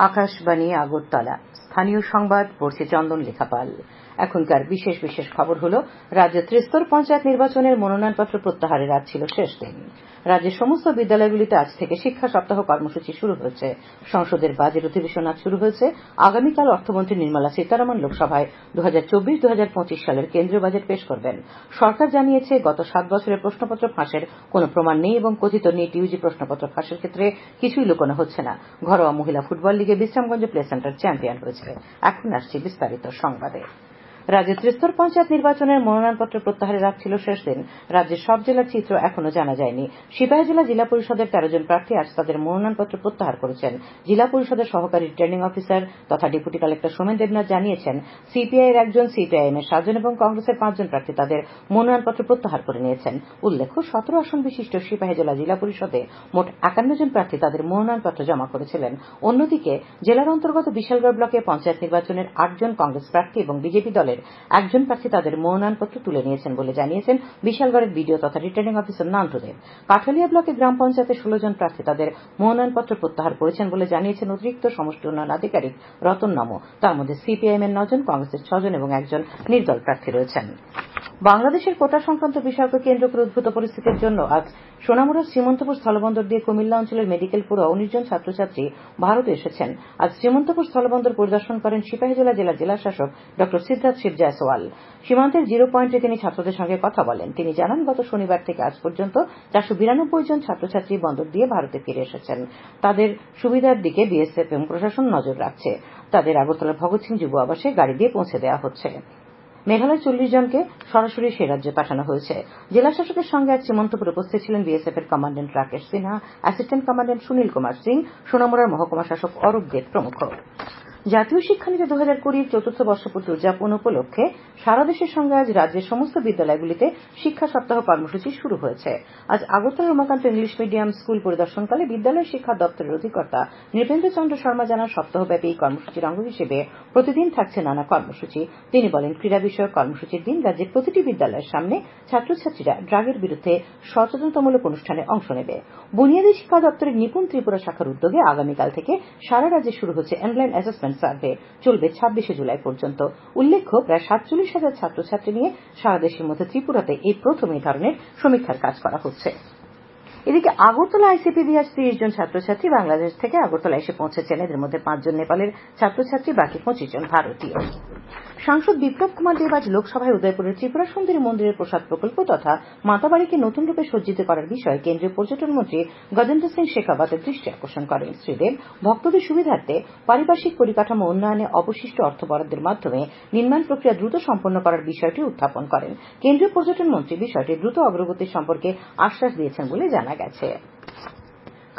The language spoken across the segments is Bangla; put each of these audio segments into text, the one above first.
আকাশবাণী আগরতলা স্থানীয় সংবাদ পড়ছে চন্দন লেখাপাল। এখনকার বিশেষ বিশেষ খবর হলো, রাজ্যে ত্রিস্তর পঞ্চায়েত নির্বাচনের মনোনয়নপত্র প্রত্যাহারের আজ ছিল শেষ দিন। রাজ্যের সমস্ত বিদ্যালয়গুলিতে আজ থেকে শিক্ষা সপ্তাহ কর্মসূচি শুরু হয়েছে। সংসদের বাজেট অধিবেশন আজ শুরু হয়েছে। আগামীকাল অর্থমন্ত্রী নির্মলা সীতারামন লোকসভায় 2024-2025 সালের কেন্দ্রীয় বাজেট পেশ করবেন। সরকার জানিয়েছে, গত 7 বছরে প্রশ্নপত্র ফাঁসের কোন প্রমাণ নেই এবং কথিত নিট ইউজি প্রশ্নপত্র ফাঁসের ক্ষেত্রে কিছুই লুকোনো হচ্ছে না। ঘরোয়া মহিলা ফুটবল লিগে বিশ্রামগঞ্জ প্লে সেন্টার চ্যাম্পিয়ন হয়েছে। এখন আসছে বিস্তারিত সংবাদে। রাজ্যে ত্রিস্তর পঞ্চায়েত নির্বাচনের মনোনয়নপত্র প্রত্যাহারের আজ ছিল শেষ দিন। রাজ্যের সব জেলার চিত্র এখনো জানা যায়নি। সিপাহীজলা জিলা পরিষদের 13 জন প্রার্থী আজ তাদের মনোনয়নপত্র প্রত্যাহার করেছেন। জিলা পরিষদের সহকারী রিটার্নিং অফিসার তথা ডেপুটি কালেক্টর সোমেন দেবনাথ জানিয়েছেন, সিপিআই এর 1 জন, সিপিআইএম এর 7 জন এবং কংগ্রেসের 5 জন প্রার্থী তাদের মনোনয়নপত্র প্রত্যাহার করে নিয়েছেন। উল্লেখ্য, 17 আসন বিশিষ্ট সিপাহীজলা জিলা পরিষদে মোট 51 জন প্রার্থী তাদের মনোনয়নপত্র জমা করেছিলেন। অন্যদিকে জেলার অন্তর্গত বিশালগড় ব্লকে পঞ্চায়েত নির্বাচনের 8 জন কংগ্রেস প্রার্থী এবং বিজেপি দলের 1 জন প্রার্থী তাদের মনোনয়নপত্র তুলে নিয়েছেন বলে জানিয়েছেন বিশালগড়ের বিডিও তথা রিটার্নিং অফিসার নান্টুদেব। কাঠালিয়া ব্লকে গ্রাম পঞ্চায়েতে 16 জন প্রার্থী তাদের মনোনয়নপত্র প্রত্যাহার করেছেন বলে জানিয়েছেন অতিরিক্ত সমষ্টি উন্নয়ন আধিকারিক রতন নমো। তার মধ্যে সিপিআইএম এর 9 জন, কংগ্রেসের 6 জন এবং 1 জন নির্দল প্রার্থী রয়েছেন। বাংলাদেশের কোটা সংক্রান্ত বিষয়কে কেন্দ্র করে উদ্ভূত পরিস্থিতির জন্য আজ সোনামুড়ার শ্রীমন্তপুর স্থলবন্দর দিয়ে কুমিল্লা অঞ্চলের মেডিকেল পড়ুয়া 19 জন ছাত্রছাত্রী ভারতে এসেছেন। আজ শ্রীমন্তপুর স্থলবন্দর পরিদর্শন করেন সিপাহীজলা জেলার জেলাশাসক ড সিদ্ধার্থ শিব জয়সওয়াল। সীমান্তের জিরো পয়েন্টে তিনি ছাত্রদের সঙ্গে কথা বলেন। তিনি জানান, গত শনিবার থেকে আজ পর্যন্ত 492 জন ছাত্রছাত্রী বন্দর দিয়ে ভারতে ফিরে এসেছেন। তাদের সুবিধার দিকে বিএসএফ এবং প্রশাসন নজর রাখছে। তাদের আগরতলার ভগৎ সিং যুব আবাসে গাড়ি দিয়ে পৌঁছে দেওয়া হচ্ছে। মেঘালয় 40 জনকে সরাসরি সে রাজ্যে পাঠানো হয়েছে। জেলাশাসকের সঙ্গে আজ শ্রীমন্তপুরে উপস্থিত ছিলেন বিএসএফ এর commandant Rakesh Sinha, assistant commandant Sunil Kumar Singh, সোনামুড়ার মহকুমা শাসক অরূপ দেব প্রমুখ। জাতীয় শিক্ষানীতি 2020 চতুর্থ বর্ষপূর্তি উদযাপন উপলক্ষে সারা দেশের সঙ্গে আজ রাজ্যের সমস্ত বিদ্যালয়গুলিতে শিক্ষা সপ্তাহ কর্মসূচি শুরু হয়েছে। আজ Agartala Umakanta English medium school পরিদর্শনকালে বিদ্যালয় শিক্ষা দপ্তরের অধিকর্তা নৃপেন্দ্র চন্দ্র শর্মা জানান, সপ্তাহব্যাপী এই কর্মসূচির অঙ্গ হিসেবে প্রতিদিন থাকছে নানা কর্মসূচি। তিনি বলেন, ক্রীড়া বিষয়ক কর্মসূচির দিন রাজ্যের প্রতিটি বিদ্যালয়ের সামনে ছাত্রছাত্রীরা ড্রাগের বিরুদ্ধে সচেতনতামূলক অনুষ্ঠানে অংশ নেবে। বুনিয়াদী শিক্ষা দপ্তরের নিপুণ ত্রিপুরা শাখার উদ্যোগে আগামীকাল থেকে সারা রাজ্যে শুরু হচ্ছে অনলাইন অ্যাসেসমেন্ট সার্ভে, চলবে 26শে জুলাই পর্যন্ত। উল্লেখ্য, প্রায় 47,000 ছাত্রছাত্রী নিয়ে সারা দেশের মধ্যে ত্রিপুরাতে এই প্রথম এই ধরনের সমীক্ষার কাজ করা হচ্ছে। এদিকে আগরতলা আইসিপি আজ 30 জন ছাত্রছাত্রী বাংলাদেশ থেকে আগরতলা এসে পৌঁছেছেন। এদের মধ্যে 5 জন নেপালের ছাত্রছাত্রী, বাকি 25 জন ভারতীয়। সাংসদ বিপ্লব কুমার দেব আজ লোকসভায় উদয়পুরের ত্রিপুরা সুন্দরী মন্দিরের প্রসাদ প্রকল্প তথা মাতাবাড়িকে নতুন রূপে সজ্জিত করার বিষয়ে কেন্দ্রীয় পর্যটন মন্ত্রী গজেন্দ্র সিং শেখাওয়াতের দৃষ্টি আকর্ষণ করেন। শ্রী দেব ভক্তদের সুবিধার্থে পারিপার্শ্বিক পরিকাঠামো উন্নয়নে অবশিষ্ট অর্থ বরাদ্দের মাধ্যমে নির্মাণ প্রক্রিয়া দ্রুত সম্পন্ন করার বিষয়টি উত্থাপন করেন। কেন্দ্রীয় পর্যটন মন্ত্রী বিষয়টি দ্রুত অগ্রগতির সম্পর্কে আশ্বাস দিয়েছেন বলে জানা গেছে।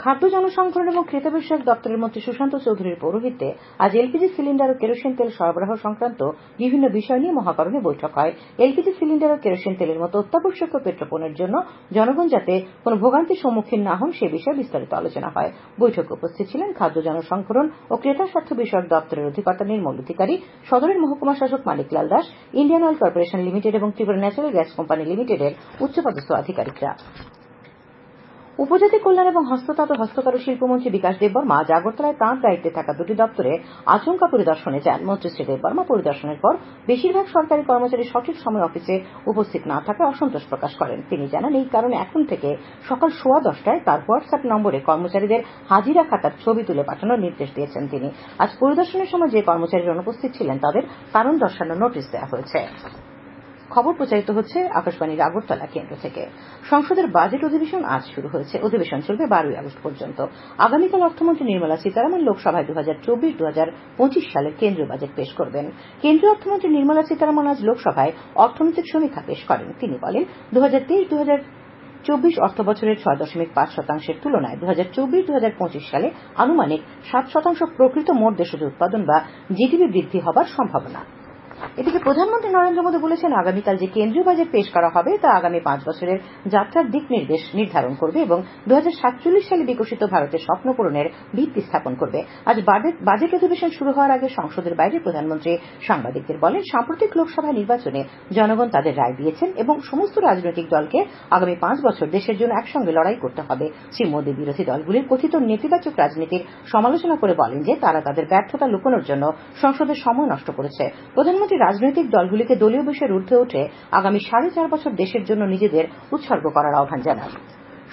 খাদ্য জনসংভরণ এবং ক্রেতা বিষয়ক দপ্তরের মন্ত্রী সুশান্ত চৌধুরীর পৌরোহিত্যে আজ এলপিজি সিলিন্ডার ও কেরোসিন তেল সরবরাহ সংক্রান্ত বিভিন্ন বিষয় নিয়ে মহাকরণে বৈঠক হয়। এলপিজি সিলিন্ডার ও কেরোসিন তেলের মতো অত্যাবশ্যকীয় পেট্রোপণ্যের জন্য জনগণ যাতে কোনো ভোগান্তির সম্মুখীন না হন সে বিষয়ে বিস্তারিত আলোচনা হয়। বৈঠকে উপস্থিত ছিলেন খাদ্য জনসংভরণ ও ক্রেতা স্বার্থ বিষয়ক দপ্তরের অধিকর্তা নির্মল অধিকারী, সদরের মহকুমা শাসক Maniklal Das, Indian oil corporation limited এবং ত্রিপুরা ন্যাচারাল গ্যাস কোম্পানি লিমিটেডের উচ্চপদস্থ আধিকারিকরা। উপজাতি কল্যাণ এবং হস্ততাঁত ও হস্তকারু শিল্পমন্ত্রী বিকাশ দেববর্মা আজ আগরতলায় তাঁর দায়িত্বে থাকা 2টি দপ্তরে আচমকা পরিদর্শনে যান। মন্ত্রী শ্রী দেববর্মা পরিদর্শনের পর বেশিরভাগ সরকারি কর্মচারী সঠিক সময় অফিসে উপস্থিত না থাকায় অসন্তোষ প্রকাশ করেন। তিনি জানান, এই কারণে এখন থেকে সকাল 10:15টায় তার হোয়াটসঅ্যাপ নম্বরে কর্মচারীদের হাজিরা খাতার ছবি তুলে পাঠানোর নির্দেশ দিয়েছেন তিনি। আজ পরিদর্শনের সময় যে কর্মচারীরা অনুপস্থিত ছিলেন তাদের কারণ দর্শানোর নোটিশ দেওয়া হয়েছে। খবর প্রচারিত হচ্ছে আকাশবাণীর আগরতলা কেন্দ্র থেকে। সংসদের বাজেট অধিবেশন আজ শুরু হয়েছে। অধিবেশন চলবে 12ই আগস্ট পর্যন্ত। আগামীকাল অর্থমন্ত্রী নির্মলা সীতারামন লোকসভায় 2024-2025 সালের কেন্দ্রীয় বাজেট পেশ করবেন। কেন্দ্রীয় অর্থমন্ত্রী নির্মলা সীতারামন আজ লোকসভায় অর্থনৈতিক সমীক্ষা পেশ করেন। তিনি বলেন, 2023-2024 অর্থ বছরের 6.5% তুলনায় 2024-2025 সালে আনুমানিক 7% প্রকৃত মোট দেশজ উৎপাদন বা জিডিপি বৃদ্ধি হবার সম্ভাবনা। এদিকে প্রধানমন্ত্রী নরেন্দ্র মোদী বলেছেন, আগামীকাল যে কেন্দ্রীয় বাজেট পেশ করা হবে তা আগামী 5 বছরের যাত্রার দিক নির্দেশ নির্ধারণ করবে এবং 2047 সালে বিকশিত ভারতের স্বপ্ন পূরণের ভিত্তি স্থাপন করবে। আজ বাজেট অধিবেশন শুরু হওয়ার আগে সংসদের বাইরে প্রধানমন্ত্রী সাংবাদিকদের বলেন, সাম্প্রতিক লোকসভা নির্বাচনে জনগণ তাদের রায় দিয়েছেন এবং সমস্ত রাজনৈতিক দলকে আগামী 5 বছর দেশের জন্য একসঙ্গে লড়াই করতে হবে। শ্রী মোদী বিরোধী দলগুলির কথিত নেতিবাচক রাজনীতির সমালোচনা করে বলেন যে তারা তাদের ব্যর্থতা লুকোনোর জন্য সংসদের সময় নষ্ট করেছে। প্রধানমন্ত্রী রাজনৈতিক দলগুলিকে দলীয় বিষয়ের ঊর্ধ্বে উঠে আগামী 4.5 বছর দেশের জন্য নিজেদের উৎসর্গ করার আহ্বান জানান।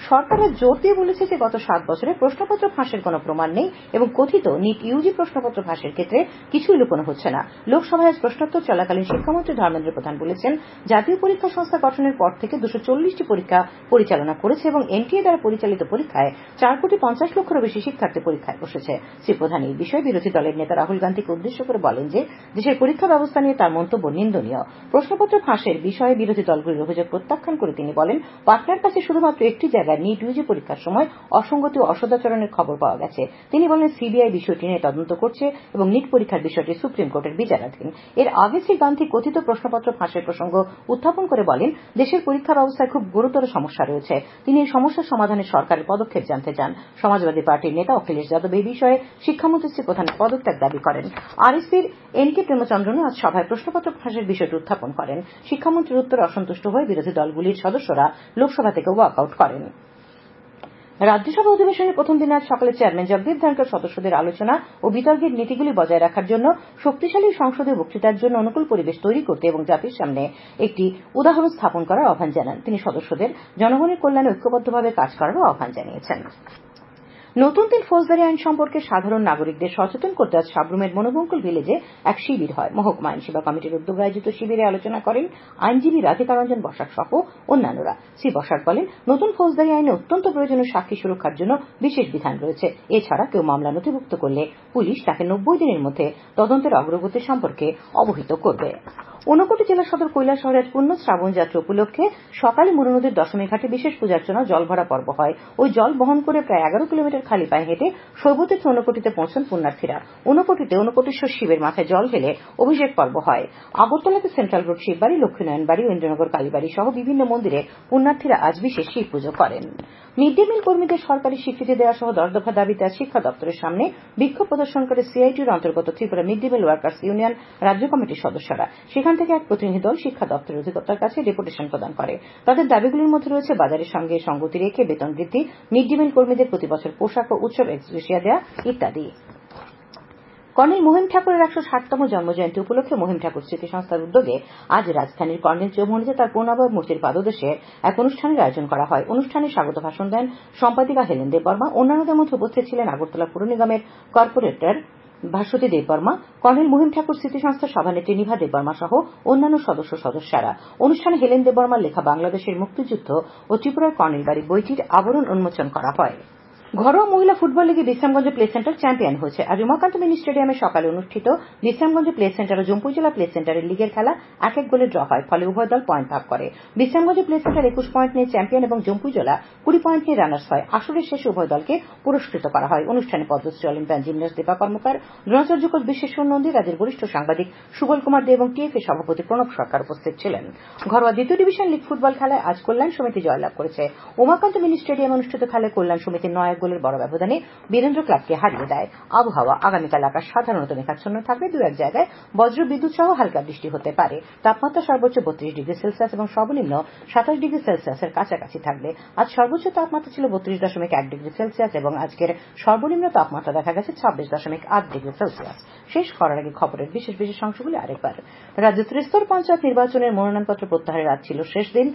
সরকার জোর দিয়ে বলেছে যে গত 7 বছরে প্রশ্নপত্র ফাঁসের কোন প্রমাণ নেই এবং কথিত নিট ইউজি প্রশ্নপত্র ফাঁসের ক্ষেত্রে কিছুই লুকোনো হচ্ছে না। লোকসভায় আজ প্রশ্নোত্তর চলাকালীন শিক্ষামন্ত্রী ধর্মেন্দ্র প্রধান বলেছেন, জাতীয় পরীক্ষা সংস্থা গঠনের পর থেকে 240টি পরীক্ষা পরিচালনা করেছে এবং এনটিএ দ্বারা পরিচালিত পরীক্ষায় 4,50,00,000 বেশি শিক্ষার্থী পরীক্ষায় বসেছে। শ্রী প্রধান এই বিষয়ে বিরোধী দলের নেতা রাহুল গান্ধীকে উদ্দেশ্য করে বলেন যে দেশের পরীক্ষা ব্যবস্থা নিয়ে তার মন্তব্য নিন্দনীয়। প্রশ্নপত্র ফাঁসের বিষয়ে বিরোধী দলগুলির অভিযোগ প্রত্যাখ্যান করে তিনি বলেন, পাটনার কাছে শুধুমাত্র একটি জায়গায় নিট ইউজি পরীক্ষার সময় অসঙ্গতি ও অসদাচরণের খবর পাওয়া গেছে। তিনি বলেন, সিবিআই বিষয়টি নিয়ে তদন্ত করছে এবং নিট পরীক্ষার বিষয়টি সুপ্রিম কোর্টের বিচারাধীন। এর আগে শ্রী গান্ধী কথিত প্রশ্নপত্র ফাঁসের প্রসঙ্গ উত্থাপন করে বলেন, দেশের পরীক্ষা ব্যবস্থায় খুব গুরুতর সমস্যা রয়েছে। তিনি এই সমস্যার সমাধানে সরকারের পদক্ষেপ জানতে চান। সমাজবাদী পার্টির নেতা অখিলেশ যাদব এই বিষয়ে শিক্ষামন্ত্রী শ্রী প্রধানের পদত্যাগ দাবি করেন। আরএসপির এনকে প্রেমচন্দ্রনও আজ সভায় প্রশ্নপত্র ফাঁসের বিষয়টি উত্থাপন করেন। শিক্ষামন্ত্রীর উত্তরে অসন্তুষ্ট হয়ে বিরোধী দলগুলির সদস্যরা লোকসভা থেকে ওয়াকআউট করেন। রাজ্যসভা অধিবেশনের প্রথম দিনে আজ সকালে চেয়ারম্যান জগদীপ ধনখড় সদস্যদের আলোচনা ও বিতর্কের নীতিগুলি বজায় রাখার জন্য শক্তিশালী সংসদীয় বক্তৃতার জন্য অনুকূল পরিবেশ তৈরি করতে এবং জাতির সামনে একটি উদাহরণ স্থাপন করার আহ্বান জানান। তিনি সদস্যদের জনগণের কল্যাণে ঐক্যবদ্ধভাবে কাজ করারও আহ্বান জানিয়েছেন। নতুন 3 ফৌজদারি আইন সম্পর্কে সাধারণ নাগরিকদের সচেতন করতে আজ সাব্রুমের মনোবঙ্কুল ভিলেজে এক শিবির হয়। মহকুমা আইন সেবা কমিটির উদ্যোগে আয়োজিত শিবিরে আলোচনা করেন আইনজীবী রাধিকা রঞ্জন বসাক সহ অন্যান্যরা। শ্রী বসাক বলেন, নতুন ফৌজদারি আইনে অত্যন্ত প্রয়োজনীয় সাক্ষী সুরক্ষার জন্য বিশেষ বিধান রয়েছে। এছাড়া কেউ মামলা নথিভুক্ত করলে পুলিশ তাকে 90 দিনের মধ্যে তদন্তের অগ্রগতি সম্পর্কে অবহিত করবে। ঊনকোটি জেলা সদর কৈলাসহরে আজ পূর্ণ শ্রাবণ যাত্রা উপলক্ষে সকালে মনু নদীর দশমী ঘাটে বিশেষ পূজার্চনা জল ভরা পর্ব হয়। ওই জল বহন করে প্রায় 11 কিলোমিটার খালি পায়ে হেঁটে শৈবতীর্থ ঊনকোটিতে পৌঁছন পুণ্যার্থীরা। ঊনকোটিতে ঊনকোটেশ্বর শিবের মাথায় জল ঢেলে অভিষেক পর্ব হয়। আগরতলাতে সেন্ট্রাল রোড শিববাড়ি, লক্ষ্মীনারায়ণ বাড়ি, ইন্দ্রনগর কালীবাড়ি সহ বিভিন্ন মন্দিরে পুণ্যার্থীরা আজ বিশেষ শিব পুজো করেন। মিড ডে মিল কর্মীদের সরকারি স্বীকৃতি দেওয়া সহ 10 দফা দাবিতে আজ শিক্ষা দপ্তরের সামনে বিক্ষোভ প্রদর্শন করে সিআইটির অন্তর্গত Tripura mid day meal workers union রাজ্য কমিটির সদস্যরা। সেখান থেকে এক প্রতিনিধি দল শিক্ষা দপ্তরের অধিকর্তার কাছে ডেপুটেশন প্রদান করে। তাদের দাবিগুলির মধ্যে রয়েছে বাজারের সঙ্গে সঙ্গতি রেখে বেতন বৃদ্ধি, মিড ডে মিল কর্মীদের প্রতি বছর পোশাক ও উৎসব এক্সগ্রেসিয়া দেওয়া ইত্যাদি। কর্নেল মহিম ঠাকুরের 160তম জন্মজয়ন্তী উপলক্ষে মহিম ঠাকুর স্মৃতি সংস্থার উদ্যোগে আজ রাজধানীর কর্নেল চৌমুহনীতে তার পূর্ণাবয়ব মূর্তির পাদদেশে এক অনুষ্ঠানের আয়োজন করা হয়। অনুষ্ঠানে স্বাগত ভাষণ দেন সম্পাদিকা হেলেন দেববর্মা। অন্যান্যদের মধ্যে উপস্থিত ছিলেন আগরতলা পুর নিগমের কর্পোরেটর ভাস্বতী দেববর্মা, কর্নেল মহিম ঠাকুর স্মৃতি সংস্থার সভানেত্রী নিভা দেববর্মা সহ অন্যান্য সদস্যরা। অনুষ্ঠানে হেলেন দেববর্মার লেখা বাংলাদেশের মুক্তিযুদ্ধ ও ত্রিপুরার কর্নেল বাড়ি বইটির আবরণ উন্মোচন করা হয়। ঘরোয়া মহিলা ফুটবল লিগে বিশ্রামগঞ্জ প্লে সেন্টার চ্যাম্পিয়ন হয়েছে। আজ উমাকান্ত মিনি স্টেডিয়ামে সকালে অনুষ্ঠিত বিশ্রামগঞ্জ প্লে সেন্টার ও জম্পুই জেলা প্লে সেন্টারের লিগের খেলা 1-1 গোলে ড্র হয়। ফলে উভয় দল পয়েন্ট ভাগ করে। বিশ্রামগঞ্জ প্লে সেন্টার 21 পয়েন্ট নিয়ে চ্যাম্পিয়ন এবং জম্পুই জেলা 20 পয়েন্ট নিয়ে রানার্স হয়। আসরের শেষে উভয় দলকে পুরস্কৃত করা হয়। অনুষ্ঠানে Padmashri Olympian gymnast Dipa Karmakar, Dronacharya coach Bishweshwar Nandi, রাজ্যের বরিষ্ঠ সাংবাদিক সুবল কুমার দে এবং টিএফএ সভাপতি প্রণব সরকার উপস্থিত ছিলেন। ঘরোয়া দ্বিতীয় ডিভিশন লিগ ফুটবল খেলায় আজ কল্যাণ সমিতি জয়লাভ করেছে। উমাকান্ত মিনি স্টেডিয়ামে অনুষ্ঠিত খেলায় কল্যাণ সমিতি 9-1 গোলের বড় ব্যবধানে বীরেন্দ্র ক্লাবকে হারিয়ে দেয়। আবহাওয়া আগামীকাল আকাশ সাধারণত মেঘাচ্ছন্ন থাকবে। 2-1 জায়গায় বজ্র বিদ্যুৎ সহ হালকা বৃষ্টি হতে পারে। তাপমাত্রা সর্বোচ্চ 32 ডিগ্রি সেলসিয়াস এবং সর্বনিম্ন 27 ডিগ্রি সেলসিয়াসের কাছাকাছি থাকবে। আজ সর্বোচ্চ তাপমাত্রা ছিল 32.1 ডিগ্রি সেলসিয়াস এবং আজকের সর্বনিম্ন তাপমাত্রা দেখা গেছে 26.8 ডিগ্রি সেলসিয়াস। শেষ করার আগে খবরের বিশেষ অংশগুলি আরেকবার। রাজ্য ত্রিস্তর পঞ্চায়েত নির্বাচনের মনোনয়নপত্র প্রত্যাহারের আজ ছিল শেষ দিন।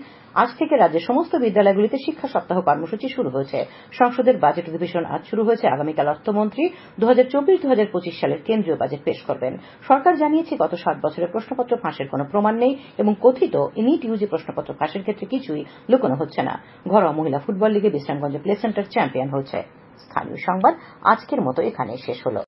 আজ থেকে রাজ্যের সমস্ত বিদ্যালয়গুলিতে শিক্ষা সপ্তাহ কর্মসূচি শুরু হয়েছে। সংসদের বাজেট অধিবেশন আজ শুরু হয়েছে। আগামীকাল অর্থমন্ত্রী 2024-2025 সালের কেন্দ্রীয় বাজেট পেশ করবেন। সরকার জানিয়েছে গত 7 বছরের প্রশ্নপত্র ফাঁসের কোন প্রমাণ নেই এবং কথিত নিট ইউজি প্রশ্নপত্র ফাঁসের ক্ষেত্রে কিছুই লুকোনো হচ্ছে না। ঘরোয়া মহিলা ফুটবল লিগে বিশ্রামগঞ্জ প্লে সেন্টার চ্যাম্পিয়ন হয়েছে। স্থানীয় সংবাদ আজকের মতো এখানে শেষ হলো।